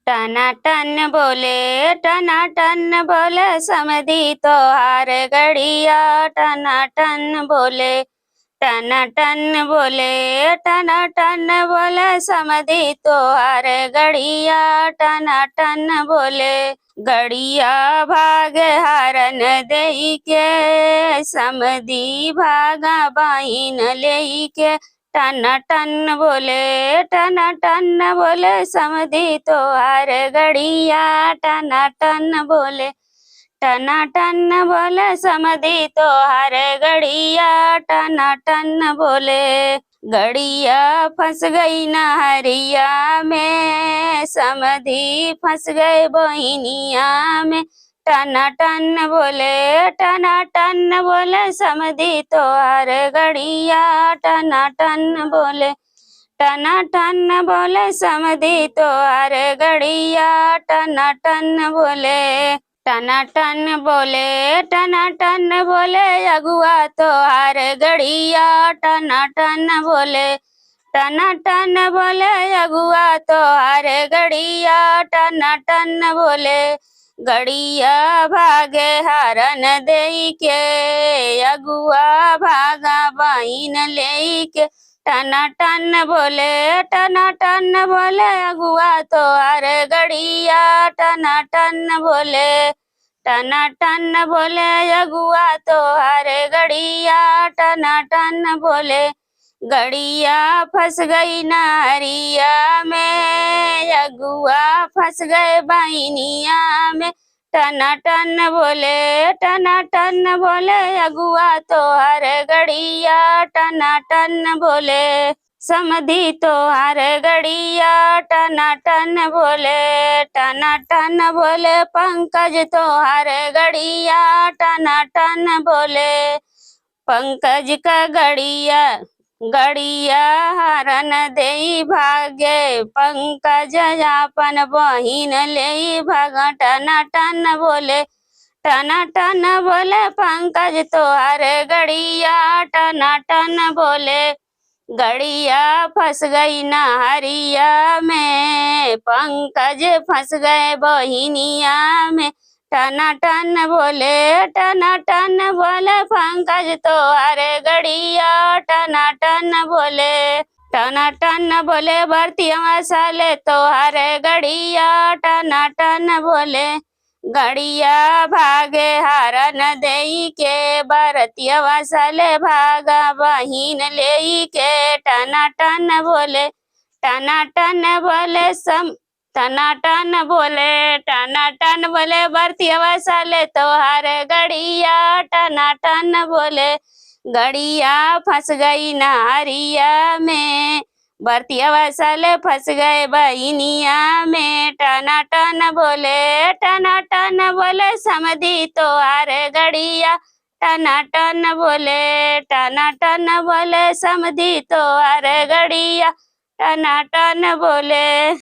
टनाटन बोले टनाटन बोले समधी तोहार गड़िया। टनाटन बोले टनाटन बोले टनाटन बोले समधी तोहार गड़िया। टनाटन बोले गड़िया भागे हरन देई के समधी भागा बाइन लेई के। टनाटन बोले समधी तोहार गड़िया। टनाटन बोले समधी तोहार गड़िया। टनाटन बोले गड़िया फंस गई नहरिया में समधी फंस गए बहिनिया में। टनाटन बोले समधी तोहार गड़िया। टनाटन बोले समधी तोहार गड़िया। टनाटन बोले अगुआ तोहार गड़िया। टनाटन बोले अगुआ तोहार गड़िया। टनाटन बोले गड़िया भागे हरन देई के अगुआ भागा बाइन लेई के। टनाटन बोले अगुआ तोहार गड़िया। टनाटन बोले अगुआ तोहार गड़िया। टनाटन बोले गड़िया फंस गई नहरिया में अगुआ फंस गए बहिनिया में। टनाटन बोले अगुआ तोहार गड़िया। टनाटन बोले समधी तोहार गड़िया। टनाटन बोले पंकज तोहार गड़िया। टनाटन बोले पंकज का गड़िया हरन देई भागे पंकज अपन बहिन लेई भाग। टनाटन बोले पंकज तोहार गड़िया। टनाटन बोले गड़िया फंस गई नहरिया में पंकज फंस गए बहिनिया में। टनाटन बोले पंकज तोहार गड़िया। टनाटन बोले भरतिया साले तोहार गड़िया। टनाटन बोले गड़िया भागे हरन देई के बरतिया साले भागा बहिन लेई के। टनाटन बोले बरतिया साले तोहार गड़िया। टनाटन बोले गड़िया फंस गई नहरिया में बरतिया साले फंस गए बहिनिया में। टनाटन बोले समधी तोहार गड़िया। टनाटन बोले समधी तोहार गड़िया। टनाटन बोले।